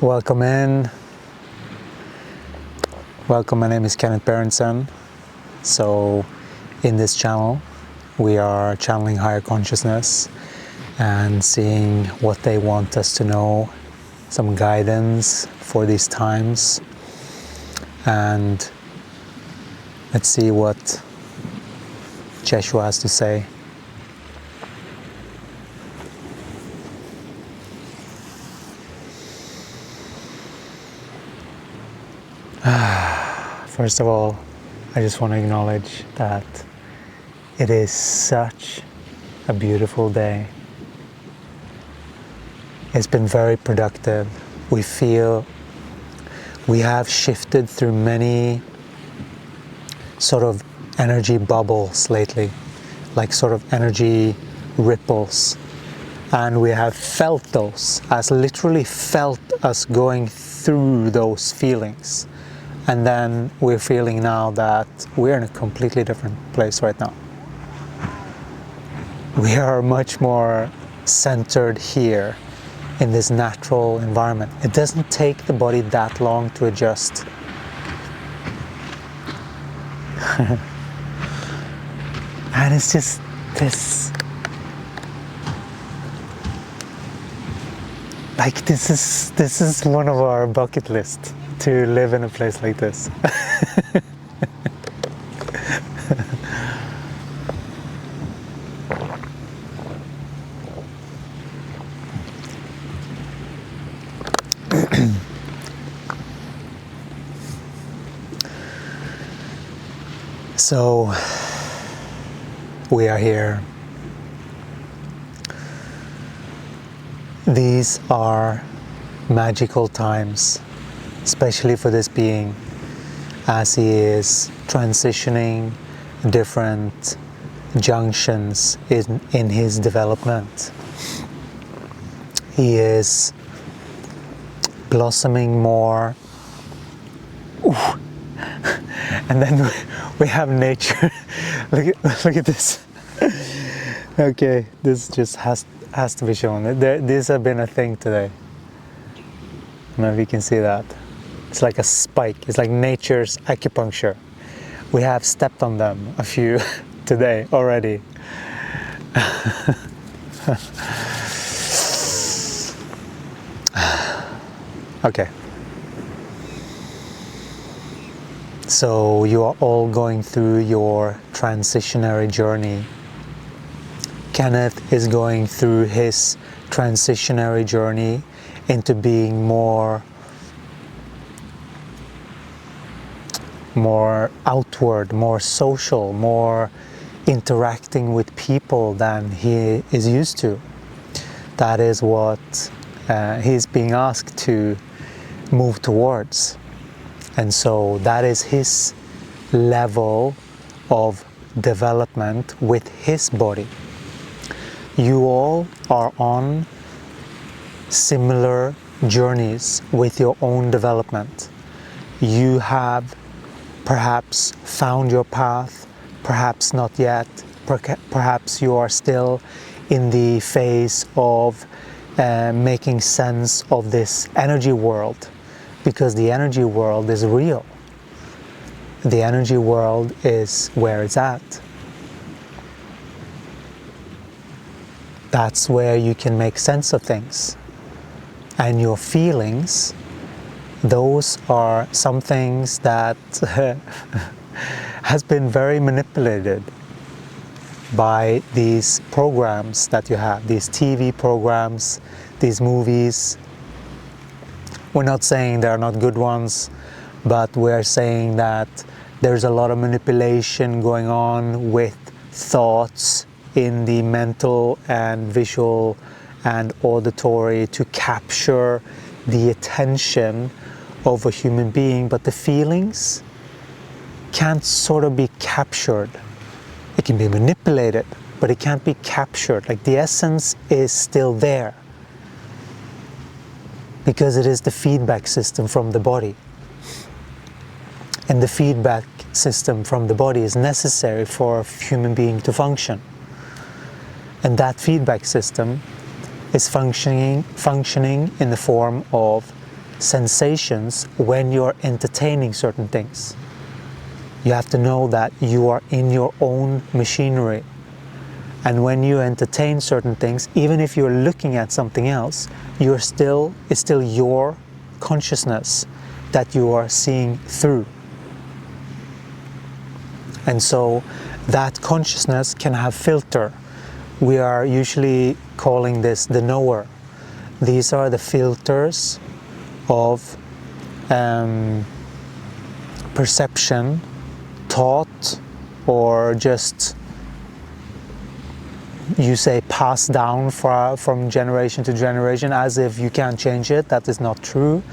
Welcome in. Welcome, my name is Kenneth Berenson. So in this channel, we are channeling higher consciousness and seeing what they want us to know, some guidance for these times. And let's see what Yeshua has to say. First of all, I just want to acknowledge that it is such a beautiful day. It's been very productive. We feel we have shifted through many sort of energy bubbles lately, like sort of energy ripples. And we have felt those, as literally felt us going through those feelings. And then we're feeling now that we're in a completely different place right now. We are much more centered here in this natural environment. It doesn't take the body that long to adjust. And it's just this, like this is one of our bucket lists, to live in a place like this. So we are here. These are magical times, especially for this being, as he is transitioning different junctions in his development. He is blossoming more. Ooh. And then we have nature. look at this. Okay, this just has to be shown. These have been a thing today. Maybe you can see that. It's like a spike. It's like nature's acupuncture. We have stepped on them a few today already. Okay. So you are all going through your transitionary journey. Kenneth is going through his transitionary journey into being more outward, more social, more interacting with people than he is used to. That is what he's being asked to move towards. And so that is his level of development with his body. You all are on similar journeys with your own development. You have perhaps found your path, perhaps not yet, perhaps you are still in the phase of making sense of this energy world, because the energy world is real. The energy world is where it's at. That's where you can make sense of things. And your feelings, those are some things that has been very manipulated by these programs that you have, these TV programs, these movies. We're not saying there are not good ones, but we're saying that there's a lot of manipulation going on with thoughts in the mental and visual and auditory to capture the attention of a human being, but the feelings can't sort of be captured. It can be manipulated, but it can't be captured. Like the essence is still there, because it is the feedback system from the body. And the feedback system from the body is necessary for a human being to function. And that feedback system is functioning in the form of sensations when you're entertaining certain things. You have to know that you are in your own machinery. And when you entertain certain things, even if you're looking at something else, it's still your consciousness that you are seeing through. And so that consciousness can have filter. We are usually calling this the knower. These are the filters of perception, thought, or just, you say, passed down from generation to generation, as if you can't change it. That is not true.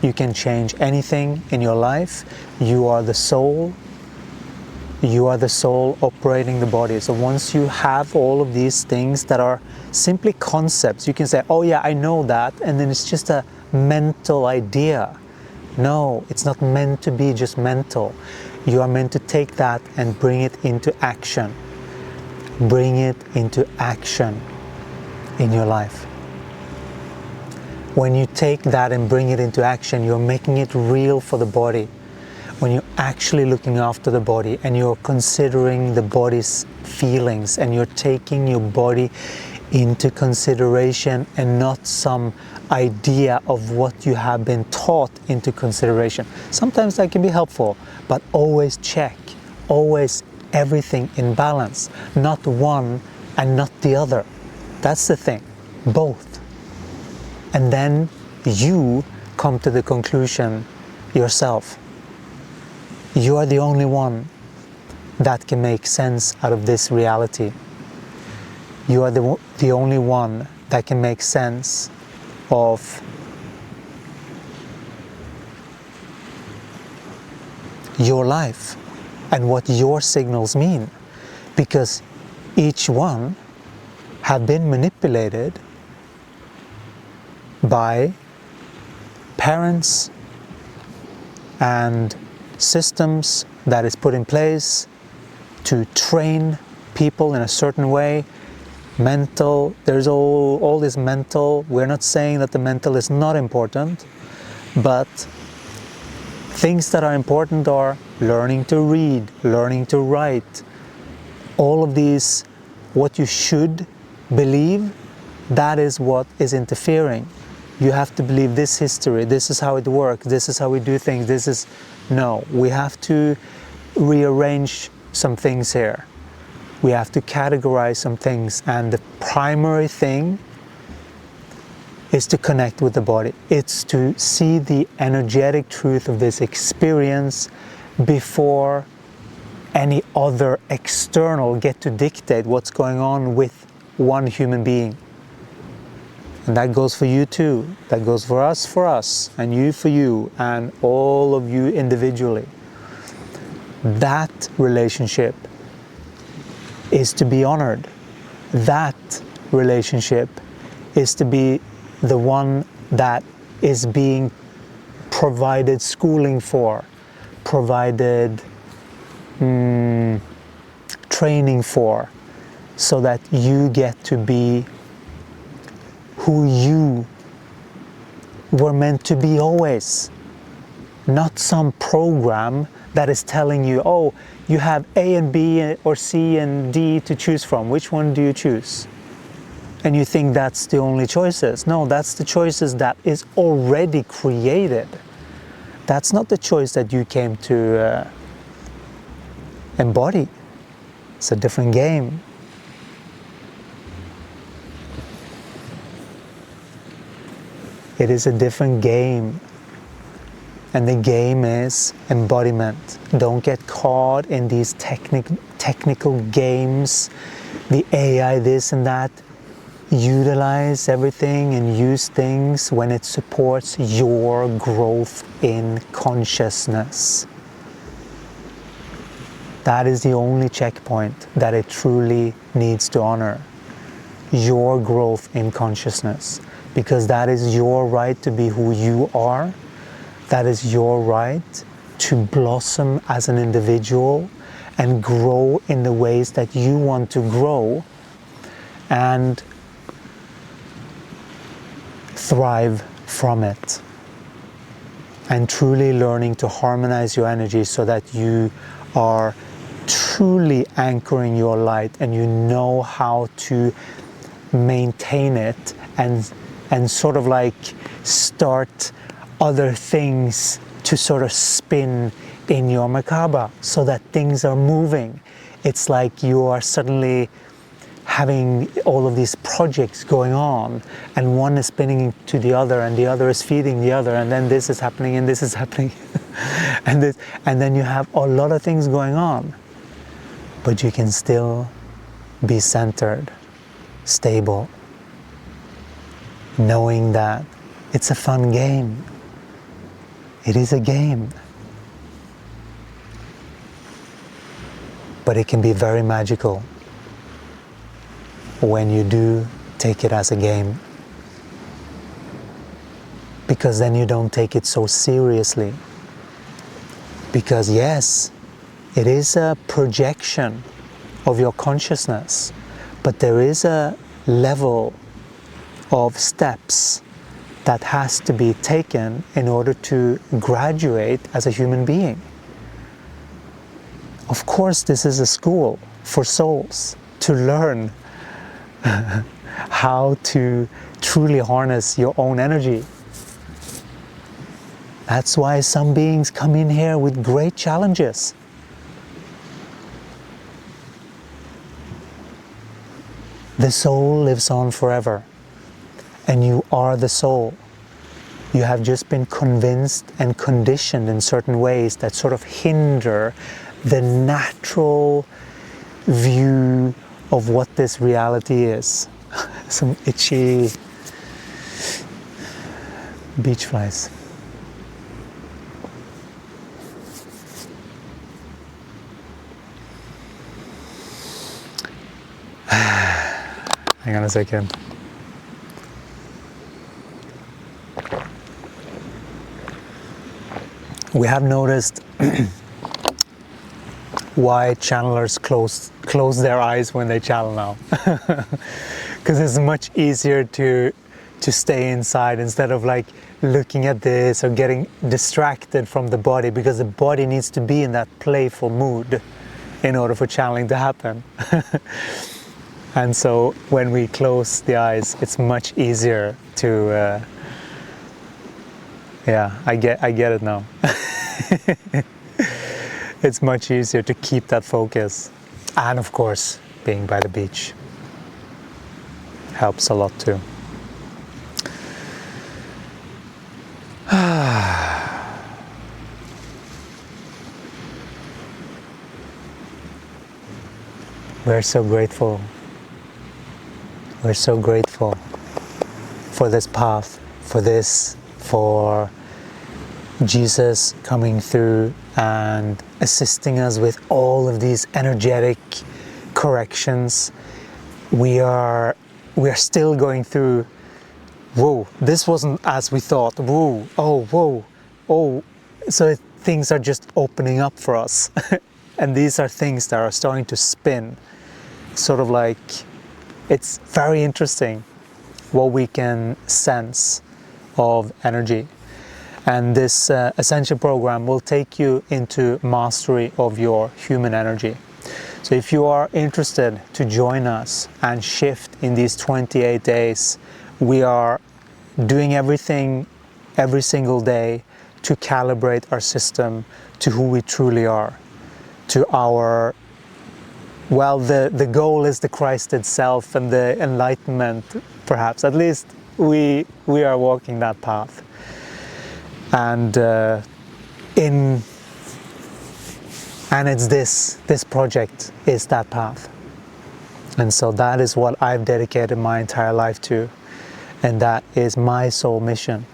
You can change anything in your life. You are the soul. You are the soul operating the body. So once you have all of these things that are simply concepts, you can say, oh yeah, I know that, and then it's just a mental idea. No, it's not meant to be just mental. You are meant to take that and bring it into action. Bring it into action in your life. When you take that and bring it into action, you're making it real for the body. When you're actually looking after the body and you're considering the body's feelings and you're taking your body into consideration and not some idea of what you have been taught into consideration. Sometimes that can be helpful, but always check, always everything in balance, not one and not the other. That's the thing, both. And then you come to the conclusion yourself. You are the only one that can make sense out of this reality. You are the only one that can make sense of your life and what your signals mean, because each one have been manipulated by parents and systems that is put in place to train people in a certain way. Mental, there's all this mental. We're not saying that the mental is not important, but things that are important are learning to read, learning to write. All of these, what you should believe, that is what is interfering. You have to believe this history, this is how it works, this is how we do things, no, we have to rearrange some things here. We have to categorize some things, and the primary thing is to connect with the body. It's to see the energetic truth of this experience before any other external get to dictate what's going on with one human being. And that goes for you too. That goes for us, and you for you, and all of you individually. That relationship is to be honored. That relationship is to be the one that is being provided schooling for, provided training for, so that you get to be who you were meant to be always. Not some program that is telling you, oh, you have A and B or C and D to choose from. Which one do you choose? And you think that's the only choices. No, that's the choices that is already created. That's not the choice that you came to embody. It's a different game. It is a different game. And the game is embodiment. Don't get caught in these technical games, the AI, this and that. Utilize everything and use things when it supports your growth in consciousness. That is the only checkpoint that it truly needs to honor. Your growth in consciousness. Because that is your right to be who you are. That is your right to blossom as an individual and grow in the ways that you want to grow and thrive from it. and truly learning to harmonize your energy so that you are truly anchoring your light and you know how to maintain it and sort of like start other things to sort of spin in your Merkaba so that things are moving. It's like you are suddenly having all of these projects going on, and one is spinning to the other, and the other is feeding the other, and then this is happening, and this is happening, and then you have a lot of things going on, but you can still be centered, stable, knowing that it's a fun game. It is a game, but it can be very magical when you do take it as a game, because then you don't take it so seriously. Because yes, it is a projection of your consciousness, but there is a level of steps that has to be taken in order to graduate as a human being. Of course, this is a school for souls to learn how to truly harness your own energy. That's why some beings come in here with great challenges. The soul lives on forever, and you are the soul. You have just been convinced and conditioned in certain ways that sort of hinder the natural view of what this reality is. Some itchy beach flies. Hang on a second. We have noticed why channelers close their eyes when they channel now. Because it's much easier to stay inside instead of like looking at this or getting distracted from the body, because the body needs to be in that playful mood in order for channeling to happen. And so when we close the eyes, it's much easier to yeah, I get it now. It's much easier to keep that focus. And of course, being by the beach helps a lot too. We're so grateful. We're so grateful for this path, for Jesus coming through and assisting us with all of these energetic corrections. We are still going through, whoa, this wasn't as we thought, whoa, oh, so things are just opening up for us. And these are things that are starting to spin, sort of like, it's very interesting what we can sense of energy. And this Ascension program will take you into mastery of your human energy. So if you are interested to join us and shift in these 28 days, we are doing everything every single day to calibrate our system to who we truly are, to our, well, the goal is the Christ itself and the enlightenment, perhaps. At least we are walking that path. And it's this project is that path. And so that is what I've dedicated my entire life to, and that is my soul mission.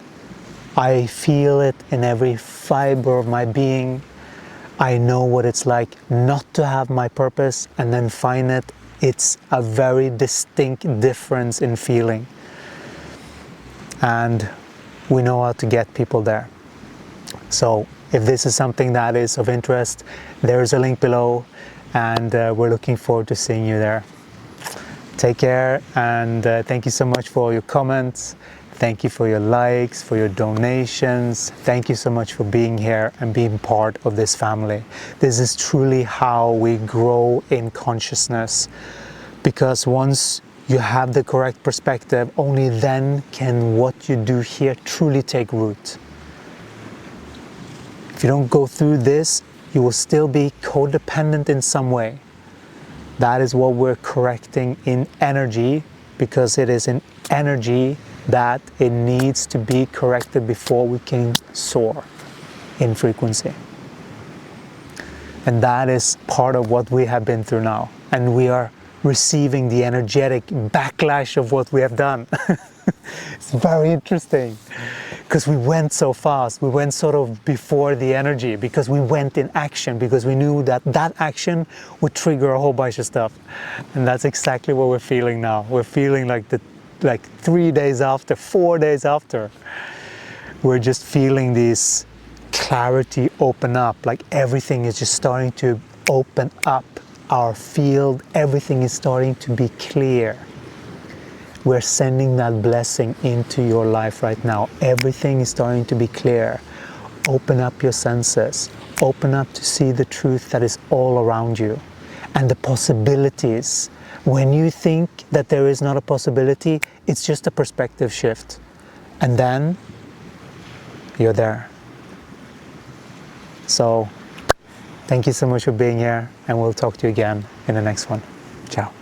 I feel it in every fiber of my being. I know what it's like not to have my purpose and then find it. It's a very distinct difference in feeling. And we know how to get people there. So if this is something that is of interest, there's a link below, and we're looking forward to seeing you there. Take care, and thank you so much for all your comments. Thank you for your likes, for your donations. Thank you so much for being here and being part of this family. This is truly how we grow in consciousness, because once you have the correct perspective, only then can what you do here truly take root. If you don't go through this, you will still be codependent in some way. That is what we're correcting in energy, because it is in energy that it needs to be corrected before we can soar in frequency. And that is part of what we have been through now. And we are receiving the energetic backlash of what we have done. It's very interesting, because we went so fast. We went sort of before the energy, because we went in action, because we knew that that action would trigger a whole bunch of stuff. And that's exactly what we're feeling now. We're feeling like 3 days after, 4 days after, we're just feeling this clarity open up, like everything is just starting to open up. Our field, everything is starting to be clear. We're sending that blessing into your life right now. Everything is starting to be clear. Open up your senses. Open up to see the truth that is all around you and the possibilities. When you think that there is not a possibility, it's just a perspective shift. And then you're there. So thank you so much for being here, and we'll talk to you again in the next one. Ciao.